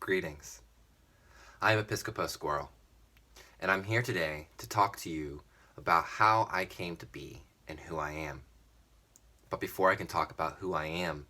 Greetings. I am Ypyskypo Skwyrl, and I'm here today to talk to you about how I came to be and who I am. But before I can talk about who I am,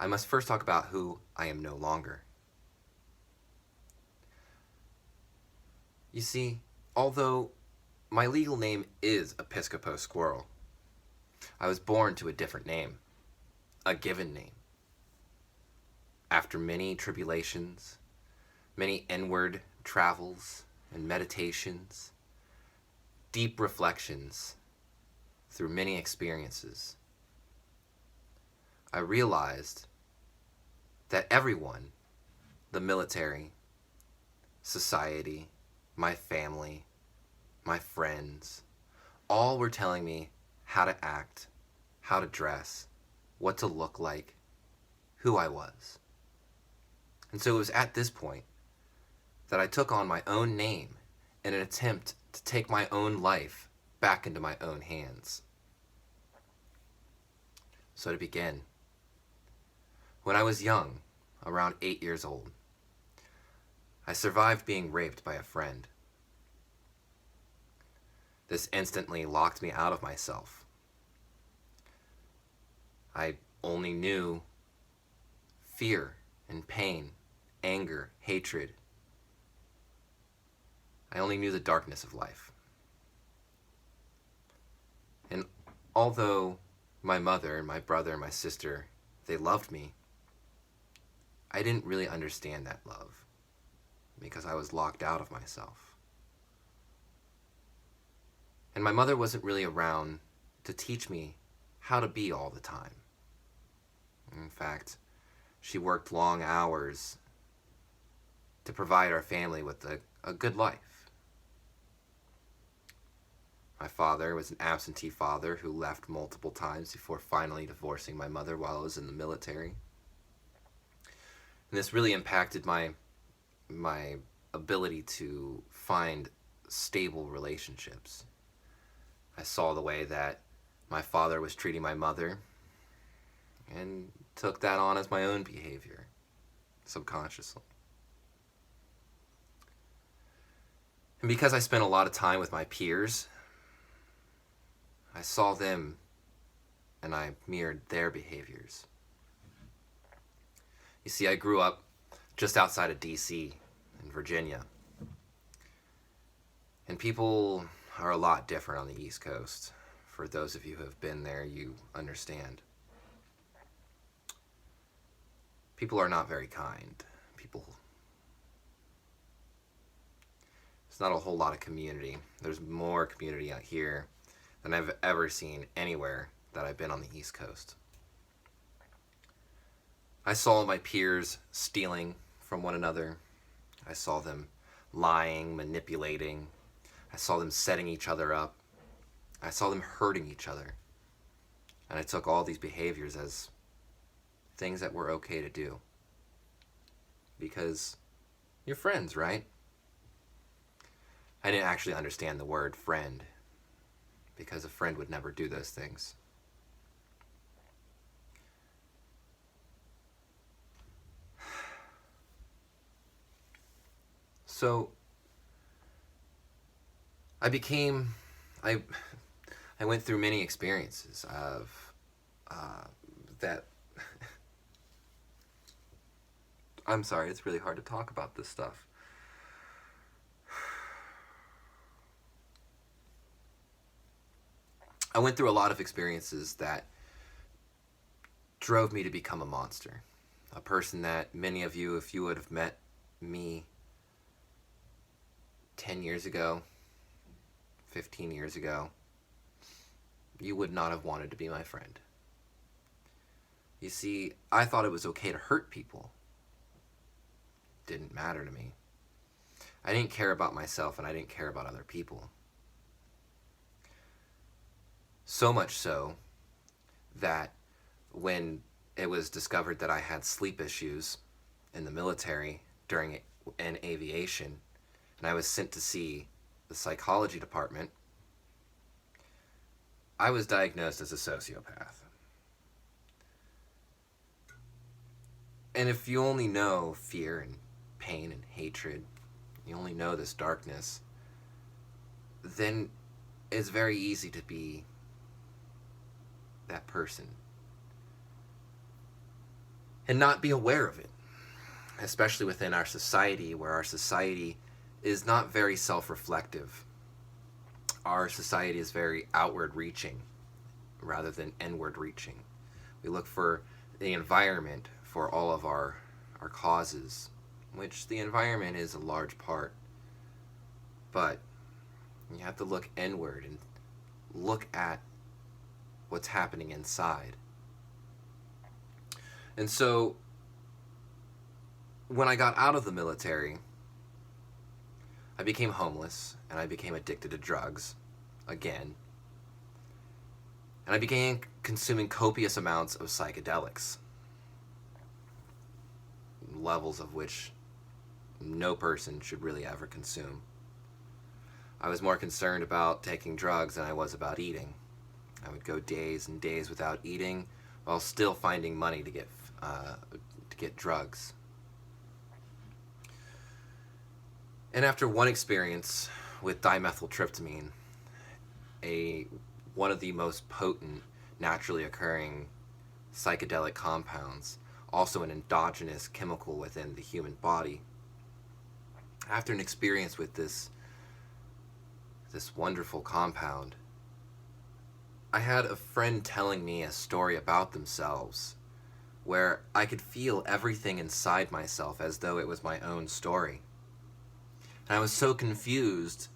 I must first talk about who I am no longer. You see, although my legal name is Ypyskypo Skwyrl, I was born to a different name, a given name. After many tribulations, many inward travels and meditations, deep reflections through many experiences, I realized that everyone, the military, society, my family, my friends, all were telling me how to act, how to dress, what to look like, who I was. And so it was at this point that I took on my own name in an attempt to take my own life back into my own hands. So to begin, when I was young, around 8 years old, I survived being raped by a friend. This instantly locked me out of myself. I only knew fear and pain, anger, hatred. I only knew the darkness of life. And although my mother and my brother and my sister, they loved me, I didn't really understand that love because I was locked out of myself. And my mother wasn't really around to teach me how to be all the time. In fact, she worked long hours to provide our family with a good life. My father was an absentee father who left multiple times before finally divorcing my mother while I was in the military. And this really impacted my ability to find stable relationships. I saw the way that my father was treating my mother and took that on as my own behavior, subconsciously. And because I spent a lot of time with my peers, I saw them and I mirrored their behaviors. You see, I grew up just outside of DC in Virginia. And people are a lot different on the East Coast. For those of you who have been there, you understand. People are not very kind. There's not a whole lot of community. There's more community out here than I've ever seen anywhere that I've been on the East Coast. I saw my peers stealing from one another. I saw them lying, manipulating. I saw them setting each other up. I saw them hurting each other. And I took all these behaviors as things that were okay to do. Because you're friends, right? I didn't actually understand the word friend, because a friend would never do those things. So I went through many experiences of that. I'm sorry, it's really hard to talk about this stuff. I went through a lot of experiences that drove me to become a monster. A person that many of you, if you would have met me 10 years ago, 15 years ago, you would not have wanted to be my friend. You see, I thought it was okay to hurt people. It didn't matter to me. I didn't care about myself and I didn't care about other people. So much so that when it was discovered that I had sleep issues in the military during an aviation, and I was sent to see the psychology department, I was diagnosed as a sociopath. And if you only know fear and pain and hatred, you only know this darkness, then it's very easy to be that person and not be aware of it, especially within our society, where our society is not very self-reflective. Our society is very outward reaching rather than inward reaching. We look for the environment for all of our causes, which the environment is a large part. But you have to look inward and look at what's happening inside. And so when I got out of the military, I became homeless and I became addicted to drugs again. And I began consuming copious amounts of psychedelics, levels of which no person should really ever consume. I was more concerned about taking drugs than I was about eating. I would go days and days without eating while still finding money to get drugs. And after one experience with dimethyltryptamine, one of the most potent naturally occurring psychedelic compounds, also an endogenous chemical within the human body, after an experience with this wonderful compound, I had a friend telling me a story about themselves where I could feel everything inside myself as though it was my own story. And I was so confused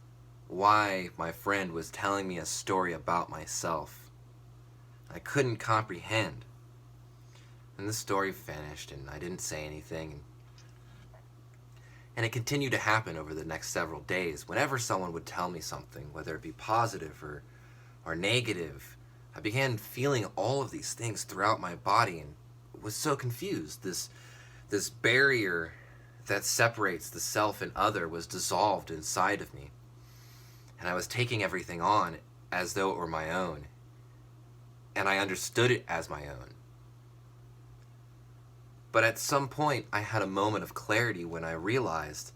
why my friend was telling me a story about myself. I couldn't comprehend. And the story finished and I didn't say anything. And it continued to happen over the next several days. Whenever someone would tell me something, whether it be positive or negative, I began feeling all of these things throughout my body and was so confused. This barrier that separates the self and other was dissolved inside of me. And I was taking everything on as though it were my own. And I understood it as my own. But at some point, I had a moment of clarity when I realized,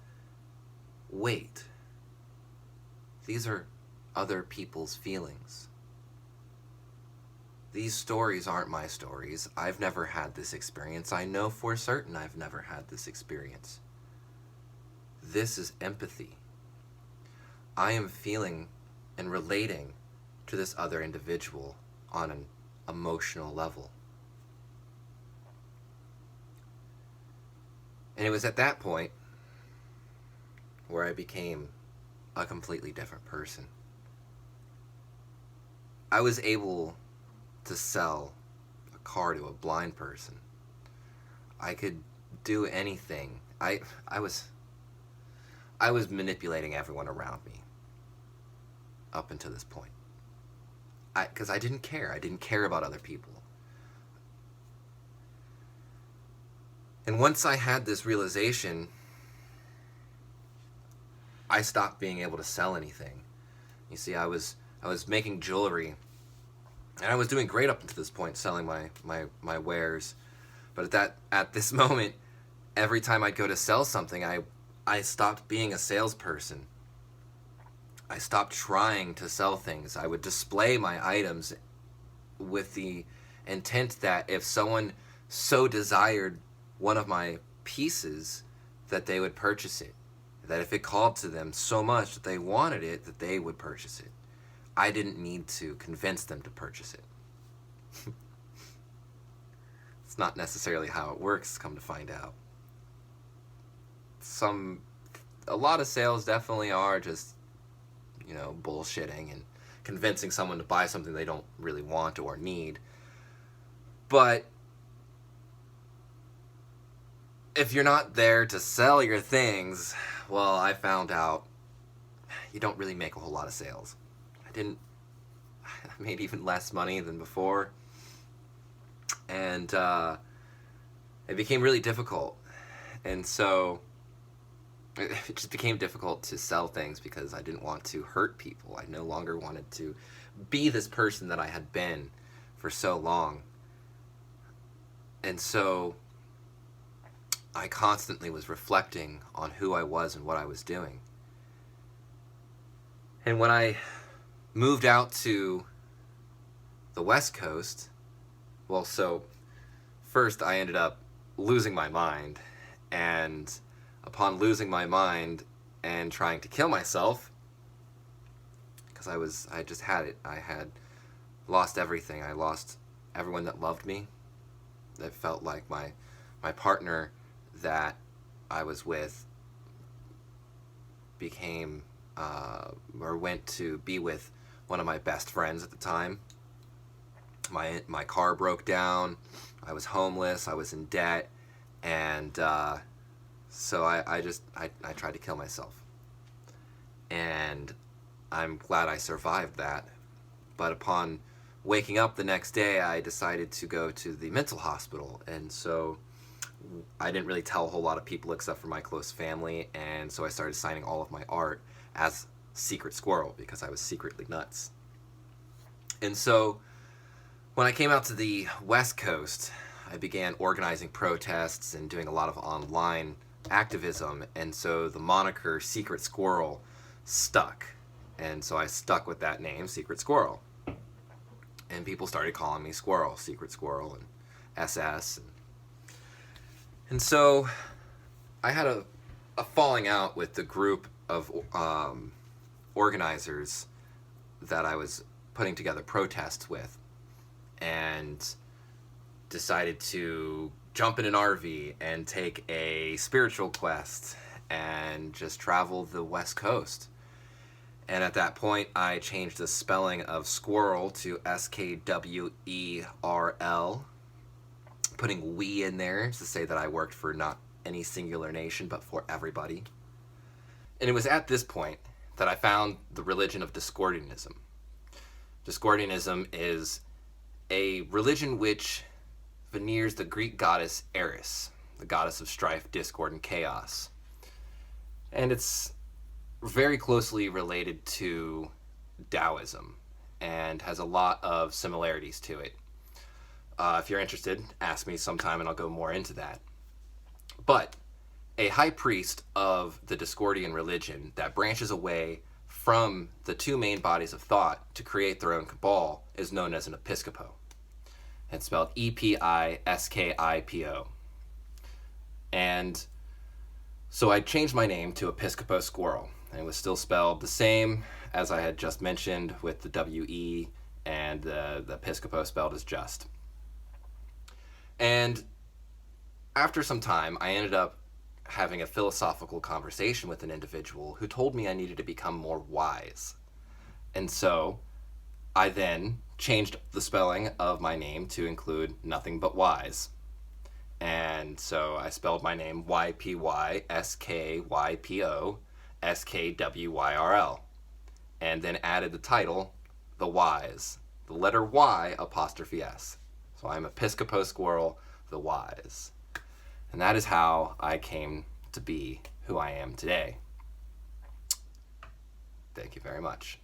wait, these are other people's feelings. These stories aren't my stories. I've never had this experience. I know for certain I've never had this experience. This is empathy. I am feeling and relating to this other individual on an emotional level. And it was at that point where I became a completely different person. I was able to sell a car to a blind person. I could do anything. I was manipulating everyone around me up until this point. Because I didn't care. I didn't care about other people. And once I had this realization, I stopped being able to sell anything. You see, I was making jewelry, and I was doing great up until this point, selling my wares. But at this moment, every time I'd go to sell something, I stopped being a salesperson. I stopped trying to sell things. I would display my items with the intent that if someone so desired one of my pieces, that they would purchase it. That if it called to them so much that they wanted it, that they would purchase it. I didn't need to convince them to purchase it. It's not necessarily how it works, come to find out. A lot of sales definitely are just, bullshitting and convincing someone to buy something they don't really want or need. But if you're not there to sell your things, well, I found out you don't really make a whole lot of sales. I made even less money than before. And it became really difficult. And so it just became difficult to sell things because I didn't want to hurt people. I no longer wanted to be this person that I had been for so long. And so I constantly was reflecting on who I was and what I was doing. And when I moved out to the West Coast, well, so first I ended up losing my mind, and upon losing my mind and trying to kill myself, because I just had it. I had lost everything. I lost everyone that loved me. It felt like my partner that I was with became or went to be with one of my best friends at the time. My car broke down. I was homeless. I was in debt, and so I tried to kill myself. And I'm glad I survived that. But upon waking up the next day, I decided to go to the mental hospital, and so I didn't really tell a whole lot of people except for my close family, and so I started signing all of my art as Secret Skwyrl because I was secretly nuts. And so when I came out to the West Coast, I began organizing protests and doing a lot of online activism, and so the moniker Secret Skwyrl stuck. And so I stuck with that name, Secret Skwyrl. And people started calling me Skwyrl, Secret Skwyrl, and SS. And so I had a falling out with the group of organizers that I was putting together protests with, and decided to jump in an RV and take a spiritual quest and just travel the West Coast. And at that point, I changed the spelling of Skwyrl to Skwirl, putting we in there to say that I worked for not any singular nation, but for everybody. And it was at this point that I found the religion of Discordianism. Discordianism is a religion which veneers the Greek goddess Eris, the goddess of strife, discord, and chaos. And it's very closely related to Taoism and has a lot of similarities to it. If you're interested, ask me sometime and I'll go more into that. But a high priest of the Discordian religion that branches away from the two main bodies of thought to create their own cabal is known as an Ypyskypo. It's spelled Episkipo. And so I changed my name to Ypyskypo Skwyrl, and it was still spelled the same as I had just mentioned, with the W-E and the Episkypo spelled as just. And after some time, I ended up having a philosophical conversation with an individual who told me I needed to become more wise. And so I then changed the spelling of my name to include nothing but wise. And so I spelled my name Ypyskypo, and then added the title, The Wise, the letter Y apostrophe S. So I'm Ypyskypo Skwyrl, the Wise. And that is how I came to be who I am today. Thank you very much.